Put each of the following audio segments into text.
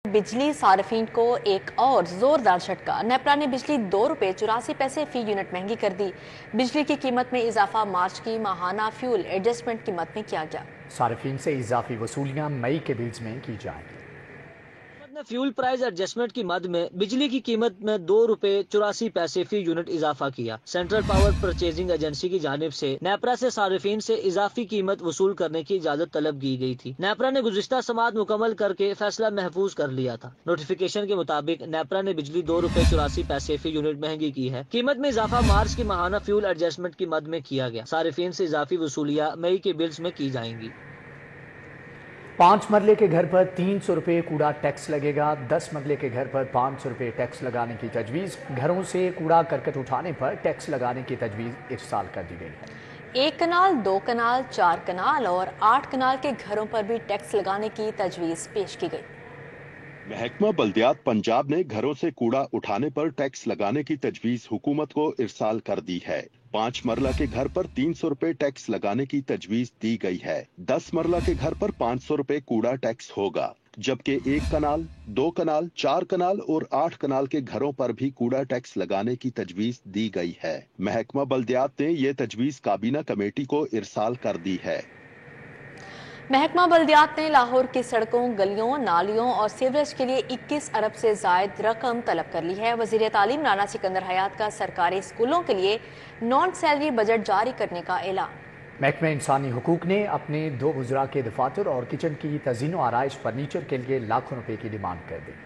बिजली सार्फिन को एक और जोरदार झटका। नेपरा ने बिजली ₹2.84 फी यूनिट महंगी कर दी। बिजली की कीमत में इजाफा मार्च की माहाना फ्यूल एडजस्टमेंट कीमत में किया गया। सार्फिन से इजाफी वसूलियां मई के बिल्स में की जाएंगी। फ्यूल प्राइस एडजस्टमेंट की मद में बिजली की कीमत में ₹2.84 फी यूनिट इजाफा किया। सेंट्रल पावर परचेजिंग एजेंसी की जानिब से नेपरा से सार्फिन से इजाफी कीमत वसूल करने की इजाजत तलब की गई थी। नेपरा ने गुज़िश्ता समाअत मुकम्मल करके फैसला महफूज कर लिया था। नोटिफिकेशन के मुताबिक नेपरा ने बिजली ₹2.84 फी यूनिट महंगी की है। कीमत में इजाफा मार्च की माहाना फ्यूल एडजस्टमेंट की मद में किया गया। सार्फिन से इजाफी वसूलियां मई के बिल्स में की जाएंगी। 5 मरले के घर पर ₹300 कूड़ा टैक्स लगेगा। 10 मरले के घर पर ₹500 टैक्स लगाने की तजवीज़। घरों से कूड़ा करकट उठाने पर टैक्स लगाने की तजवीज़ इरसाल कर दी गई है। 1 कनाल, 2 कनाल, 4 कनाल और 8 कनाल के घरों पर भी टैक्स लगाने की तजवीज़ पेश की गई। महकमा बल्दियात पंजाब ने घरों से कूड़ा उठाने पर टैक्स लगाने की तजवीज़ हुकूमत को इरसाल कर दी है। 5 मरला के घर पर ₹300 टैक्स लगाने की तजवीज़ दी गई है। 10 मरला के घर पर ₹500 कूड़ा टैक्स होगा, जबकि 1 कनाल, 2 कनाल, 4 कनाल और 8 कनाल के घरों पर भी कूड़ा टैक्स लगाने की तजवीज़ दी गई है। महकमा बल्दियात ने ये तजवीज़ काबीना कमेटी को इरसाल कर दी है। महकमा बल्दियात ने लाहौर की सड़कों, गलियों, नालियों और सीवरेज के लिए 21 अरब से जायद रकम तलब कर ली है। वज़ीर तालीम राना सिकंदर हयात का सरकारी स्कूलों के लिए नॉन सैलरी बजट जारी करने का ऐलान। महकमा इंसानी हुकूक ने अपने 2 वज़रा के दफातर और किचन की तज़ीन व आराइश फर्नीचर के लिए लाखों रुपए की डिमांड कर दी।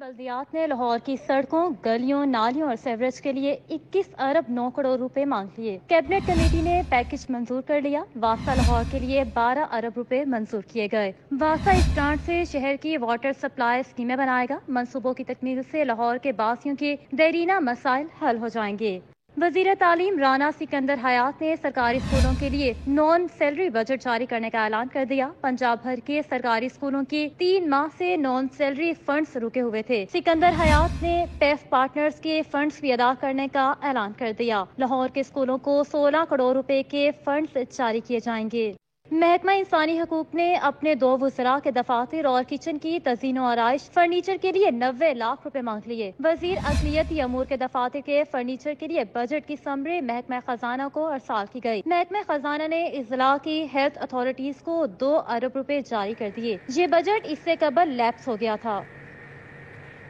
बल्दियात ने लाहौर की सड़कों, गलियों, नालियों और सीवरेज के लिए 21 अरब 9 करोड़ रुपए मांग लिए। कैबिनेट कमेटी ने पैकेज मंजूर कर लिया। वासा लाहौर के लिए 12 अरब रुपए मंजूर किए गए। वासा इस ग्रांट से शहर की वाटर सप्लाई स्कीमें बनाएगा। मंसूबों की तकमील से लाहौर के बासियों के देरीना मसाइल हल हो जाएंगे। वज़ीर तालीम राना सिकंदर हयात ने सरकारी स्कूलों के लिए नॉन सैलरी बजट जारी करने का ऐलान कर दिया। पंजाब भर के सरकारी स्कूलों के 3 माह से नॉन सैलरी फंड्स रुके हुए थे। सिकंदर हयात ने पेफ पार्टनर्स के फंड्स भी अदा करने का ऐलान कर दिया। लाहौर के स्कूलों को 16 करोड़ रुपए के फंड्स जारी किए जाएंगे। महकमा इंसानी हकूक ने अपने 2 वज़रा के दफातर और किचन की तज़ीन व आराइश फर्नीचर के लिए 90 लाख रुपए मांग लिए। वजीर अक़लियती अमूर के दफातर के फर्नीचर के लिए बजट की समरी महकमा खजाना को अरसाल की गई। महकमा खजाना ने इजला की हेल्थ अथॉरिटीज को 2 अरब रुपए जारी कर दिए। ये बजट इससे कबल लैप्स हो गया था।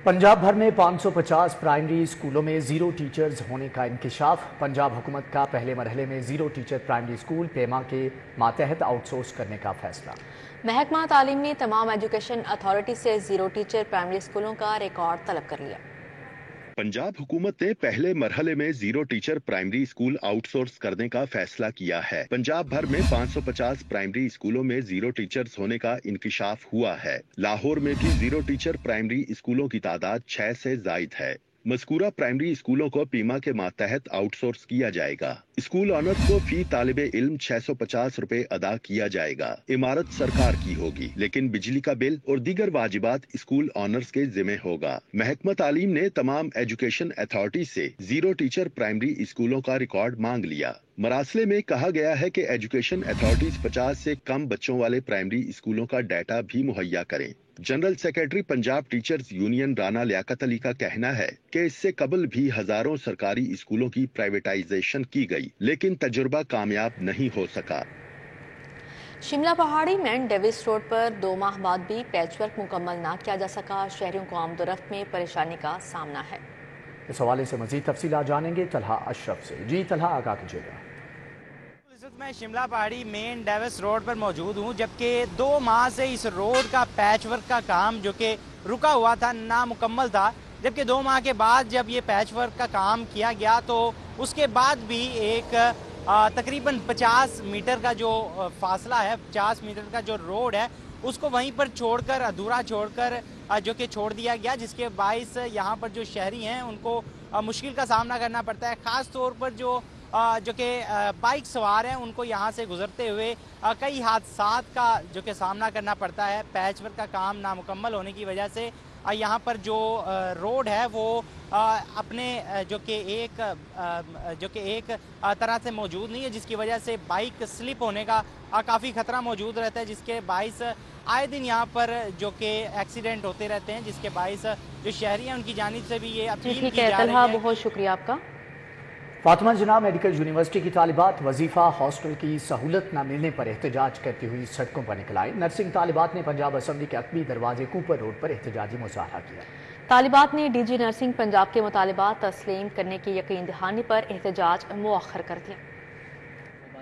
पंजाब भर में 550 प्राइमरी स्कूलों में 0 टीचर्स होने का इंकिशाफ। पंजाब हुकूमत का पहले मरहले में 0 टीचर प्राइमरी स्कूल पेमा के मातहत आउटसोर्स करने का फैसला। महकमा तालीम ने तमाम एजुकेशन अथॉरिटी से 0 टीचर प्राइमरी स्कूलों का रिकॉर्ड तलब कर लिया। पंजाब हुकूमत ने पहले मरहले में 0 टीचर प्राइमरी स्कूल आउटसोर्स करने का फैसला किया है। पंजाब भर में 550 प्राइमरी स्कूलों में 0 टीचर्स होने का इंकिशाफ हुआ है। लाहौर में भी 0 टीचर प्राइमरी स्कूलों की तादाद 6 से जायद है। मज़कूरा प्राइमरी स्कूलों को पीमा के मातहत आउटसोर्स किया जाएगा। स्कूल ऑनर्स को फी तालिबे इल्म 650 रुपए अदा किया जाएगा। इमारत सरकार की होगी, लेकिन बिजली का बिल और दीगर वाजिबात स्कूल ऑनर्स के जिम्मे होगा। महकमा तालीम ने तमाम एजुकेशन अथॉरिटी से 0 टीचर प्राइमरी स्कूलों का रिकॉर्ड मांग लिया। मरासले में कहा गया है कि एजुकेशन अथॉरिटीज 50 से कम बच्चों वाले प्राइमरी स्कूलों का डाटा भी मुहैया करें। General secretary Punjab teachers union Rana Liaquat Ali का कहना है कि इससे कबल भी हजारों सरकारी स्कूलों की प्राइवेटाइजेशन की गई, लेकिन तजुर्बा कामयाब नहीं हो सका। शिमला पहाड़ी में डेविस रोड पर 2 माह बाद भी पैचवर्क मुकम्मल ना किया जा सका। शहरियों को आमदोरफ्त में परेशानी का सामना है। इस हवाले से मजीद तफसीलात जानेंगे तलहा अशरफ से। जी तलहा, आगाह कीजिएगा। मैं शिमला पहाड़ी मेन डेविस रोड पर मौजूद हूं, जबकि 2 माह से इस रोड का पैचवर्क का काम जो कि रुका हुआ था, नामुकम्मल था। जबकि 2 माह के बाद जब ये पैचवर्क का काम किया गया तो उसके बाद भी एक तकरीबन 50 मीटर का जो फासला है, 50 मीटर का जो रोड है, उसको वहीं पर छोड़कर, अधूरा छोड़कर जो कि छोड़ दिया गया, जिसके बाइस यहाँ पर जो शहरी हैं उनको मुश्किल का सामना करना पड़ता है। ख़ास तौर पर जो कि बाइक सवार हैं उनको यहाँ से गुजरते हुए कई हादसात का जो कि सामना करना पड़ता है। पैचवर्क का काम नामुकम्मल होने की वजह से यहाँ पर जो रोड है वो अपने जो कि एक तरह से मौजूद नहीं है, जिसकी वजह से बाइक स्लिप होने का काफ़ी खतरा मौजूद रहता है, जिसके बाइस आए दिन यहाँ पर जो कि एक्सीडेंट होते रहते हैं, जिसके बाइस जो शहरी हैं उनकी जानिब से भी ये अपील की जा रही है। बहुत शुक्रिया आपका। फातिमा जिन्ना मेडिकल यूनिवर्सिटी की तालिबात वजीफा हॉस्टल की सहूलत न मिलने पर एहतजाज करती हुई सड़कों पर निकल आई। नर्सिंग तालिबात ने पंजाब असम्बली के अकबी दरवाजे कूपर रोड पर एहतजाजी मुजाहरा किया। तालिबात ने डीजी नर्सिंग पंजाब के मुतालिबात तस्लीम करने की यकीन दहानी पर एहतजाज मुअख्खर कर दिया।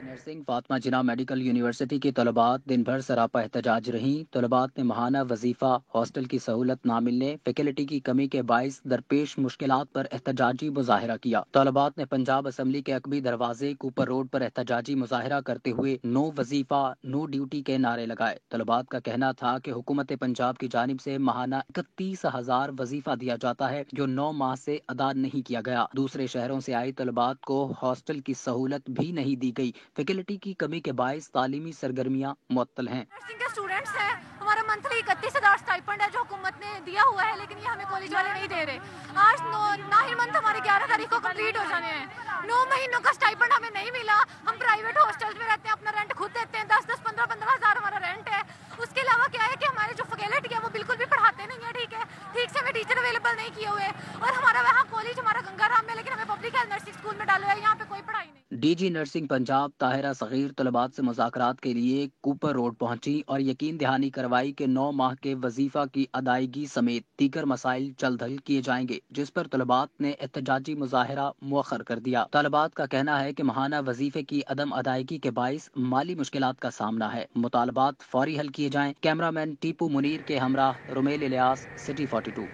नर्सिंग फातिमा जिन्ना मेडिकल यूनिवर्सिटी की तलबात दिन भर सरापा एहतजाज रहीं। तलबात ने महाना वजीफा हॉस्टल की सहूलत न मिलने, फैकल्टी की कमी के बाइस दरपेश मुश्किलात पर एहतजाजी मुजाहरा किया। तलबात ने पंजाब असम्बली के अकबी दरवाजे कूपर रोड पर एहतजाजी मुजाहरा करते हुए नो वजीफा नो ड्यूटी के नारे लगाए। तलबात का कहना था कि हुकूमत पंजाब की जानिब से महाना 31,000 वजीफा दिया जाता है, जो 9 माह से अदा नहीं किया गया। दूसरे शहरों से आई तलबात को हॉस्टल की सहूलत भी नहीं दी गई। फैकल्टी की कमी के बायस तालीमी सरगर्मियां मुअत्तल हैं। नर्सिंग के स्टूडेंट्स हैं, हमारा मंथली 31,000 स्टाइपेंड है जो हुकूमत ने दिया हुआ है, लेकिन ये हमें कॉलेज वाले नहीं दे रहे। आज 9 मंथ हमारे 11 तारीख को कंप्लीट हो जाने हैं। 9 महीनों का स्टाइपेंड हमें नहीं मिला। हम प्राइवेट हॉस्टल्स में रहते हैं, अपना रेंट खुद देते हैं, 10-10, 15-15 हज़ार हमारा रेंट है। उसके अलावा क्या है कि हमारे जो फैकल्टी है वो बिल्कुल भी पढ़ाते नहीं है, ठीक है, ठीक से हमें टीचर अवेलेबल नहीं किए हुए, और हमारा वहाँ कॉलेज हमारा गंगाराम में, लेकिन हमें पब्लिक हेल्थ नर्सिंग स्कूल में डाला है, यहाँ पे कोई पढ़ाई नहीं। डीजी नर्सिंग पंजाब ताहिरा सगीर तलबात से मुज़ाकरात के लिए कूपर रोड पहुंची और यकीन दहानी करवाई कि 9 माह के वजीफा की अदायगी समेत दीगर मसाइल जल्द हल किए जाएंगे, जिस पर तलबात ने एहतजाजी मुजाहरा मुअख्खर कर दिया। तलबात का कहना है कि महाना वजीफे की अदम अदायगी के बाइस माली मुश्किलात का सामना है। मुतालबात फौरी हल किए जाएं। कैमरामैन टीपू मुनीर के हमरा रुमेल इलियास, सिटी 42।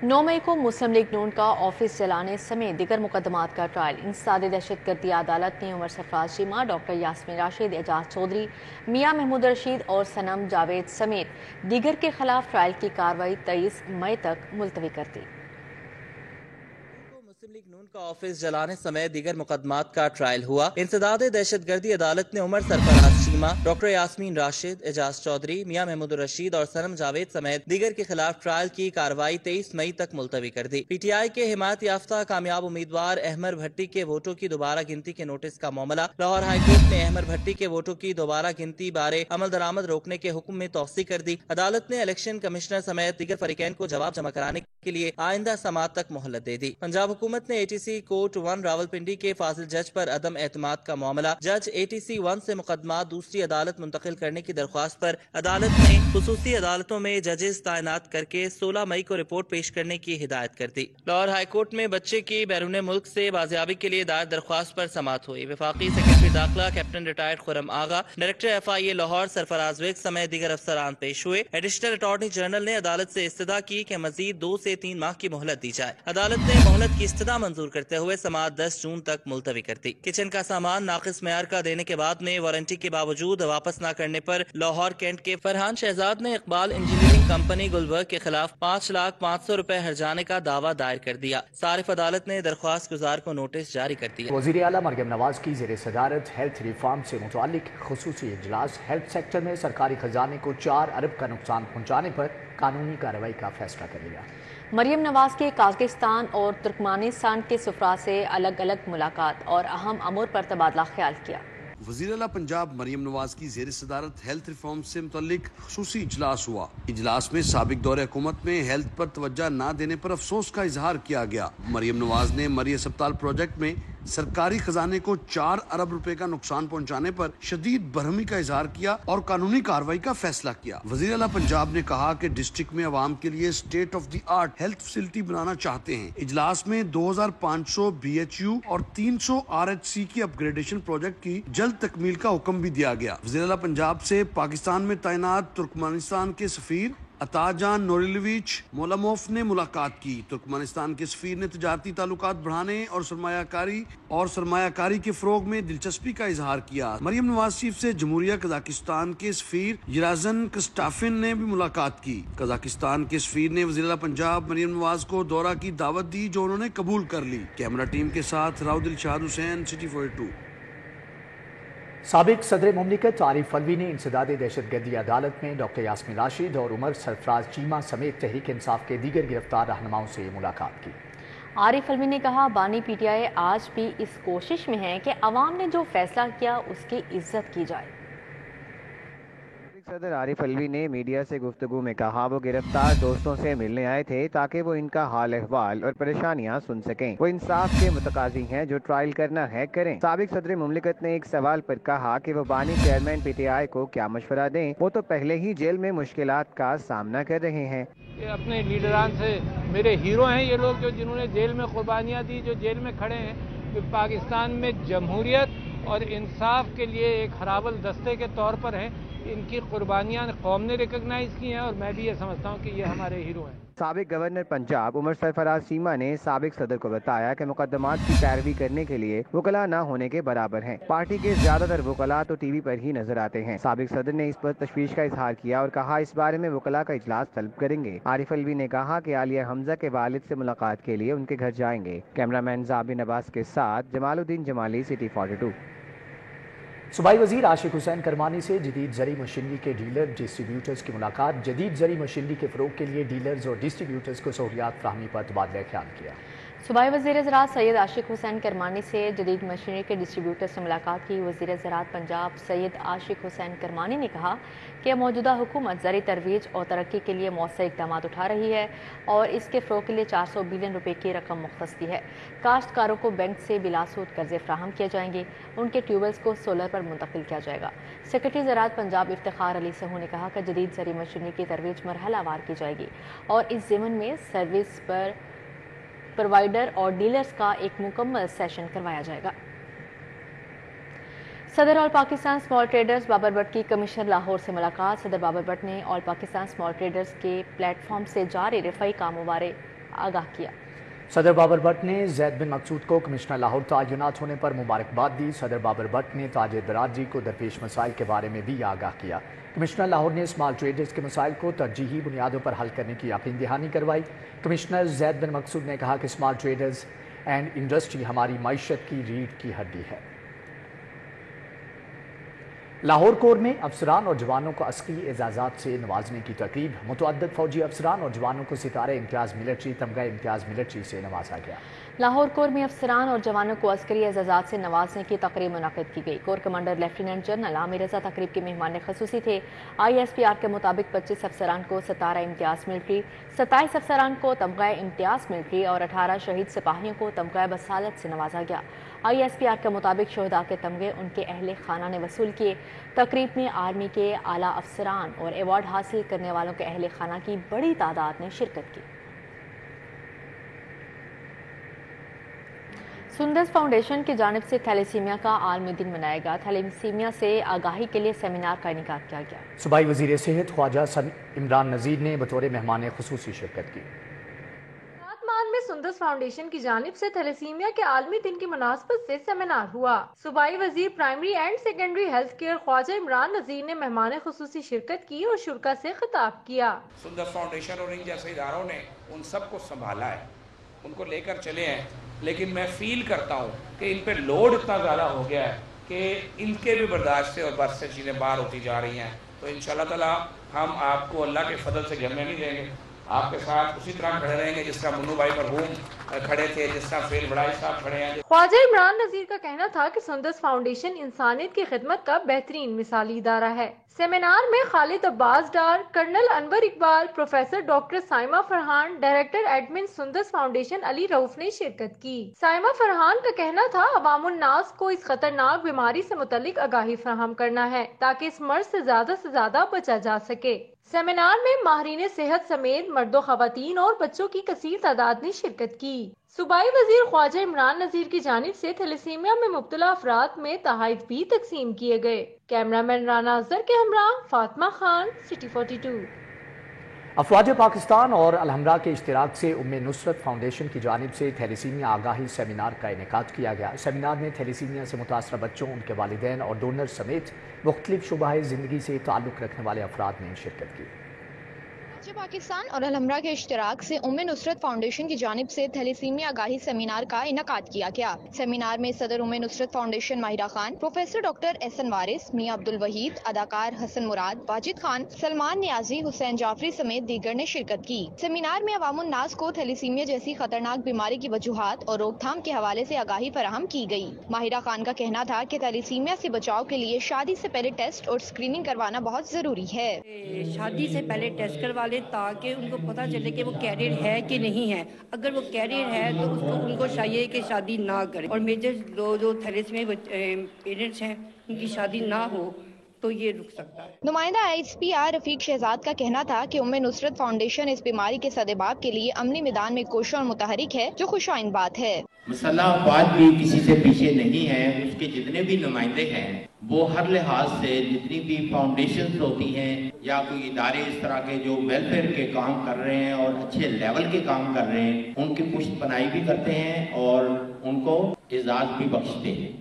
9 मई को मुस्लिम लीग नून का ऑफिस जलाने समेत दीगर मुकदमात का ट्रायल। इंसदाद दहशतगर्दी अदालत ने उमर सरफराज चीमा, डॉक्टर यास्मीन राशिद, एजाज चौधरी, मियां महमूद रशीद और सनम जावेद समेत दीगर के खिलाफ ट्रायल की कार्रवाई 23 मई तक मुलतवी कर दी। मुस्लिम लीग नून का ऑफिस जलाने समेत दीगर मुकदमात का ट्रायल हुआ। इंसदाद दहशतगर्दी अदालत ने उमर सरफराज चीमा, डॉक्टर यास्मीन राशिद, एजाज चौधरी, मियां महमूद रशीद और सनम जावेद समेत दीगर के खिलाफ ट्रायल की कार्रवाई 23 मई तक मुलतवी कर दी। पीटीआई के हिमायत याफ्ता कामयाब उम्मीदवार अहमद भट्टी के वोटों की दोबारा गिनती के नोटिस का मामला। लाहौर हाईकोर्ट ने अहमद भट्टी के वोटों की दोबारा गिनती बारे अमल दरामद रोकने के हुक्म में तौसीक कर दी। अदालत ने इलेक्शन कमिश्नर समेत दीगर फरीकैन को जवाब जमा कराने के लिए आइंदा समात तक मोहलत दे दी। पंजाब हुकूमत ने एटीसी कोर्ट 1 रावलपिंडी के फाजिल जज पर अदम एतमाद का मामला। जज एटीसी 1 से मुकदमा दूसरी अदालत मुंतकिल करने की दरख्वास्त पर अदालत ने खुसूसी अदालतों में जजेस तैनात करके 16 मई को रिपोर्ट पेश करने की हिदायत कर दी। लाहौर हाईकोर्ट में बच्चे की बैरून मुल्क से बाजियाबी के लिए दायर दरख्वास्त पर समात हुई। वफाकी सेक्रेटरी दाखिला captain retired Khurram Agha, director FIA Lahore Sarfraz Virk समेत दीगर अफसरान पेश हुए। एडिशनल अटॉर्नी जनरल ने अदालत से इस्तदा की कि मजीद 2 से 3 माह की मोहलत दी जाए। अदालत ने मोहलत की इस्तदा मंजूर करते हुए समात 10 जून तक मुलतवी कर दी। किचन का सामान नाकिस मेयार का देने के बाद में वारंटी के बावजूद वापस न करने पर लाहौर कैंट के फरहान शहजाद ने इकबाल इंजीनियरिंग कंपनी गुलबर्ग के खिलाफ 5,500,000 रुपए हर्जाने का दावा दायर कर दिया। सारिफ अदालत ने दरख्वास्त गुजार को नोटिस जारी कर दिया। वज़ीर आला मरियम नवाज की ज़ेर सदारत हेल्थ रिफॉर्म से मुतालिक खुसूसी इजलास। हेल्थ सेक्टर में सरकारी खजाने को 4 अरब का नुकसान पहुँचाने पर कानूनी कार्रवाई का फैसला कर लिया। मरियम नवाज के काज़किस्तान और तुर्कमानिस्तान के सुफरा से अलग अलग मुलाकात और अहम अमूर पर तबादला ख्याल किया। वज़ीर आला पंजाब मरियम नवाज की ज़ेर सदारत हेल्थ रिफॉर्म से मुतल्लिक खुसूसी इजलास हुआ। इजलास में साबिक दौरे हुकूमत में हेल्थ पर तवज्जो न देने पर अफसोस का इजहार किया गया। मरियम नवाज ने मरी अस्पताल प्रोजेक्ट में सरकारी खजाने को 4 अरब रुपए का नुकसान पहुंचाने पर शदीद बरहमी का इजहार किया और कानूनी कार्रवाई का फैसला किया। वज़ीर आला पंजाब ने कहा कि डिस्ट्रिक्ट में अवाम के लिए state of the art health facility बनाना चाहते हैं। इजलास में 2500 BHU और 300 RHC की अपग्रेडेशन प्रोजेक्ट की जल्द तकमील का हुक्म भी दिया गया। वज़ीर आला पंजाब से पाकिस्तान में तैनात तुर्कमानिस्तान के सफीर अताजान नोरिलविच मोलामोफ ने मुलाकात की। तुर्कमानिस्तान के सफीर ने तजारती ताल्लुकात बढ़ाने और सरमायाकारी के फरोग में दिलचस्पी का इजहार किया। मरियम नवाज चीफ से जमहूरिया कजाकिस्तान के सफीर यराजन कस्टाफिन ने भी मुलाकात की। कजाकिस्तान के सफीर ने वज़ीर आला पंजाब मरियम नवाज को दौरा की दावत दी, जो उन्होंने कबूल कर ली। कैमरा टीम के साथ राव दिलशाद हुसैन, सिटी 42। साबिक सदर मुमलिकत आरिफ अलवी ने इंसदाद दहशतगर्दी अदालत में डॉक्टर यास्मीन राशिद और उमर सरफराज चीमा समेत तहरीक इंसाफ के दीगर गिरफ्तार रहनुमाओं से मुलाकात की। आरिफ अलवी ने कहा, बानी पीटीआई आज भी इस कोशिश में है कि अवाम ने जो फैसला किया उसकी इज्जत की जाए। सदर आरिफ अलवी ने मीडिया से गुफ्तगू में कहा, वो गिरफ्तार दोस्तों से मिलने आए थे ताकि वो इनका हाल अहवाल और परेशानियां सुन सकें। वो इंसाफ के मुतकाजी हैं, जो ट्रायल करना है करें। साबिक सदर मुमलिकत ने एक सवाल पर कहा कि वो बानी चेयरमैन पीटीआई को क्या मशवरा दें, वो तो पहले ही जेल में मुश्किलात का सामना कर रहे हैं। अपने लीडरान से मेरे हीरो हैं ये लोग, जो जिन्होंने जेल में कुर्बानियाँ दी, जो जेल में खड़े हैं, जो पाकिस्तान में जमहूरियत और इंसाफ के लिए एक हरावल दस्ते के तौर पर हैं। इनकी कुर्बानियां कौम ने रिकॉग्नाइज की हैं और मैं भी ये समझता हूं कि ये हमारे हीरो हैं। साबिक गवर्नर पंजाब उमर सरफराज चीमा ने साबिक सदर को बताया कि मुकदमात की पैरवी करने के लिए वकला न होने के बराबर हैं। पार्टी के ज्यादातर वकला तो टीवी पर ही नजर आते हैं। साबिक सदर ने इस पर तशवीश का इजहार किया और कहा, इस बारे में वकला का इजलास तलब करेंगे। आरिफ अलवी ने कहा कि आलिया हमजा के वालिद से मुलाकात के लिए उनके घर जाएंगे। कैमरामैन जाबिन अब्बास के साथ जमालुद्दीन जमाली, सिटी 42। सूबाई वजीर आशिक हुसैन करमानी से जदीद ज़री मशीनरी के डीलर डिस्ट्रीब्यूटर्स की मुलाकात। जदीद ज़री मशीनरी के फ़रोग के लिए डीलर्स और डिस्ट्रीब्यूटर्स को सहूलियात फराहमी पर तबादला ख्याल किया। सूबाई वज़ीर ज़राअत सैयद आशिक हुसैन करमानी से जदीद मशीनरी के डिस्ट्रीब्यूटर से मुलाकात की। वज़ीर ज़राअत पंजाब सैयद आशिक हुसैन करमानी ने कहा कि मौजूदा हुकूमत ज़री तरवीज और तरक्की के लिए मौसर इक़दाम उठा रही है और इसके फ़रोग़ के लिए 400 बिलियन रुपए की रकम मुख्तस की है। काश्तकारों को बैंक से बिलासूद कर्जे फ्राहम किए जाएंगे, उनके ट्यूबवेल्स को सोलर पर मुंतकिल किया जाएगा। सेक्रेटरी ज़राअत पंजाब इफ्तिखार अली सहू ने कहा कि जदीद ज़री मशीनरी की तरवीज मरहलावार की जाएगी और इस ज़िमन में सर्विस पर प्रोवाइडर और डीलर्स का एक मुकम्मल सेशन करवाया जाएगा। सदर all Pakistan small traders Babar Bhatt की कमिश्नर लाहौर से मुलाकात। सदर बाबर भट्ट ने ऑल पाकिस्तान स्मॉल ट्रेडर्स के प्लेटफॉर्म से जारी रफाई कामों बारे आगाह किया। सदर बाबर भट्ट ने जैद बिन मकसूद को कमिश्नर लाहौर तैनात होने पर मुबारकबाद दी। सदर बाबर भट्ट ने ताजिर बरादरी को दरपेश मसाइल के बारे में भी आगाह किया। कमिश्नर लाहौर ने स्मॉल ट्रेडर्स के मसाइल को तरजीही बुनियादों पर हल करने की यकीन दहानी करवाई। कमिश्नर जैद बिन मकसूद ने कहा कि स्मॉल ट्रेडर्स एंड इंडस्ट्री हमारी मईशत की रीढ़ की हड्डी है। लाहौर कोर में अफसरान और जवानों को अस्करी एजाज़ात से नवाजने की तकरीब। मुतअद्दिद फौजी अफसरान और जवानों को सितारे इम्तियाज़ मिलिट्री, तमगा इम्तियाज़ मिलिट्री से नवाजा गया। लाहौर कोर में अफसरान और जवानों को अस्करी एजाज़ात से नवाजने की तकरीब मुनक़िद की गई। Core commander lieutenant general Aamir Raza तकरीब के मेहमान खसूसी थे। ISPR के मुताबिक 25 अफसरान को सितारा इम्तियाज़ मिलिट्री, 27 अफसरान को तमगा इम्तियाज़ मिलिट्री और 18 शहीद सिपाहियों को तमगा बसालत से नवाजा गया। ISPR के मुताबिक शोहदा के तमगे उनके अहले खाना ने वसूल किए। तकरीब में आर्मी के आला अफसरान और अवार्ड हासिल करने वालों के अहले खाना की बड़ी तादाद ने शिरकत की। सुंदस फाउंडेशन की जानिब से थैलेसीमिया का आलमी दिन मनाया गया। थैलेसीमिया से आगाही के लिए सेमिनार का इनेकाद किया गया। सूबाई वजीर सेहत ख्वाजा इमरान नज़ीर ने बतौर मेहमान खुसूसी शिरकत की। में सुंदस फाउंडेशन की जानिब से थैलेसीमिया के आलमी दिन की मुनासबत से सेमिनार हुआ। सूबाई वजीर primary and secondary health care Khawaja Imran Nazir ने मेहमान खुसूसी शिरकत की और शुरा से खिताब किया। सुंदस फाउंडेशन और इन जैसे इदारों ने उन सबको संभाला है, उनको लेकर चले हैं, लेकिन मैं फील करता हूँ कि इन पे लोड इतना ज़्यादा हो गया है कि इनके भी बर्दाश्त से और बस से चीज़ें बाहर होती जा रही हैं। तो इंशाअल्लाह ताला हम आपको अल्लाह के फजल से गिरने नहीं देंगे, आपके साथ उसी तरह खड़े रहेंगे जिस तरह मुन्नू भाई मरहूम खड़े थे, जिस तरह फेल बड़ाई साहब खड़े हैं। ख्वाजा इमरान नज़ीर का कहना था कि सुंदस फाउंडेशन इंसानियत की खिदमत का बेहतरीन मिसाली इदारा है। सेमिनार में Khalid Abbas Dar, colonel Anwar Iqbal, professor doctor Saima Farhan, director admin Sundas Foundation Ali Rauf ने शिरकत की। साइमा फरहान का कहना था अवामुन नास को इस खतरनाक बीमारी से मुतल्लिक आगाही फराहम करना है ताकि इस मर्ज से ज्यादा बचा जा सके। सेमिनार में माहिरीन सेहत समेत मर्दों, खवातीन और बच्चों की कसीर तादाद ने शिरकत की। सूबाई वजीर ख्वाजा इमरान नज़ीर की जानिब से थैलेसीमिया में मुब्तला अफराद में तहाइफ भी तकसीम किए गए। कैमरामैन राना अजहर के हमरा फातिमा खान, सिटी 42। अफवाज पाकिस्तान और अलहमरा के इश्तिराक से उम्मे नुसरत फाउंडेशन की जानिब से थैलेसीमिया आगाही सेमिनार का इनेकाद किया गया। सेमिनार में थैलेसीमिया से मुतासरा बच्चों, उनके वालिदैन और डोनर समेत मुख्तलिफ शुबाए ज़िंदगी से ताल्लुक़ रखने वाले अफराद ने शिरकत की। پاکستان اور الحمرا کے اشتراک سے نصرت فاؤنڈیشن کی جانب سے تھیلیسیمیا آگاہی سیمینار کا انعقاد کیا گیا۔ سیمینار میں صدر نصرت فاؤنڈیشن ماہرہ خان، پروفیسر ڈاکٹر احسن وارث، میاں عبدالوحید، اداکار حسن مراد، واجد خان، سلمان نیازی، حسین جعفری سمیت دیگر نے شرکت کی۔ سیمینار میں عوام الناس کو تھیلیسیمیا جیسی خطرناک بیماری کی وجوہات اور روک تھام کے حوالے سے آگاہی فراہم کی گئی۔ ماہرہ خان کا کہنا تھا کہ تھیلیسیمیا سے بچاؤ کے لیے شادی سے پہلے ٹیسٹ اور اسکریننگ کروانا بہت ضروری ہے۔ شادی سے پہلے ٹیسٹ کروا لیں تاکہ ان کو پتہ چلے کہ وہ کیریئر ہے کہ نہیں ہے۔ اگر وہ کیریئر ہے تو ان کو چاہیے کہ شادی نہ کریں، اور میجر جو تھیلیسیمیا پیرنٹس ہیں ان کی شادی نہ ہو تو یہ رک سکتا ہے۔ نمائندہ ISPR رفیق شہزاد کا کہنا تھا کہ نصرت فاؤنڈیشن اس بیماری کے سدباب کے لیے عملی میدان میں کوشاں اور متحرک ہے، جو خوش آئند بات ہے۔ مسلح افواج بھی کسی سے پیچھے نہیں ہے، اس کے جتنے بھی نمائندے ہیں وہ ہر لحاظ سے جتنی بھی فاؤنڈیشنز ہوتی ہیں یا کوئی ادارے اس طرح کے جو ویلفیئر کے کام کر رہے ہیں اور اچھے لیول کے کام کر رہے ہیں، ان کی پشت پناہی بھی کرتے ہیں اور ان کو اعزاز بھی بخشتے ہیں۔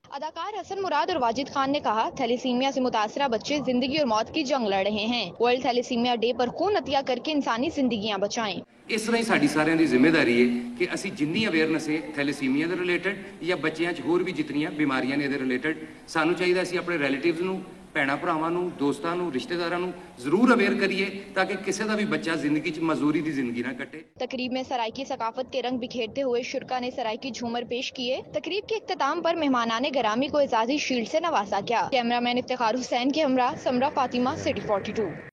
اداکار حسن مراد اور واجد خان نے کہا، تھیلیسیمیا سے متاثرہ بچے زندگی اور موت کی جنگ لڑ رہے ہیں۔ ورلڈ تھیلیسیمیا ڈے پر خون عطیہ کر کے انسانی زندگیاں بچائیں۔ اس طرح ساری سارے دی ذمہ داری ہے کہ اسی جنی اویئرنیس ہے تھیلیسیمیا دے ریلیٹڈ یا بچیاں چ ہور بھی جتنیاں بیماریاں نے دے ریلیٹڈ، سانو چاہیے اسی اپنے ریلیٹیوز نو، بھੈਣਾਂ ਭਰਾਵਾਂ ਨੂੰ, ਦੋਸਤਾਂ ਨੂੰ, ਰਿਸ਼ਤੇਦਾਰਾਂ ਨੂੰ ਜ਼ਰੂਰ ਅਵੇਅਰ ਕਰੀਏ ताकि ਕਿਸੇ ਦਾ ਵੀ ਬੱਚਾ ਜ਼ਿੰਦਗੀ 'ਚ ਮਜ਼ਦੂਰੀ ਦੀ ਜ਼ਿੰਦਗੀ ਨਾ ਕੱਟੇ۔ تقریب میں سرائکی ثقافت کے رنگ بکھیرتے ہوئے شرکا نے سرائکی جھومر پیش کیے۔ تقریب کے اختتام پر مہمانان گرامی کو اعزازی شیلڈ سے نوازا گیا۔ کیمرہ مین افتخار حسین کے ہمراہ سمرہ فاطمہ، سٹی 42۔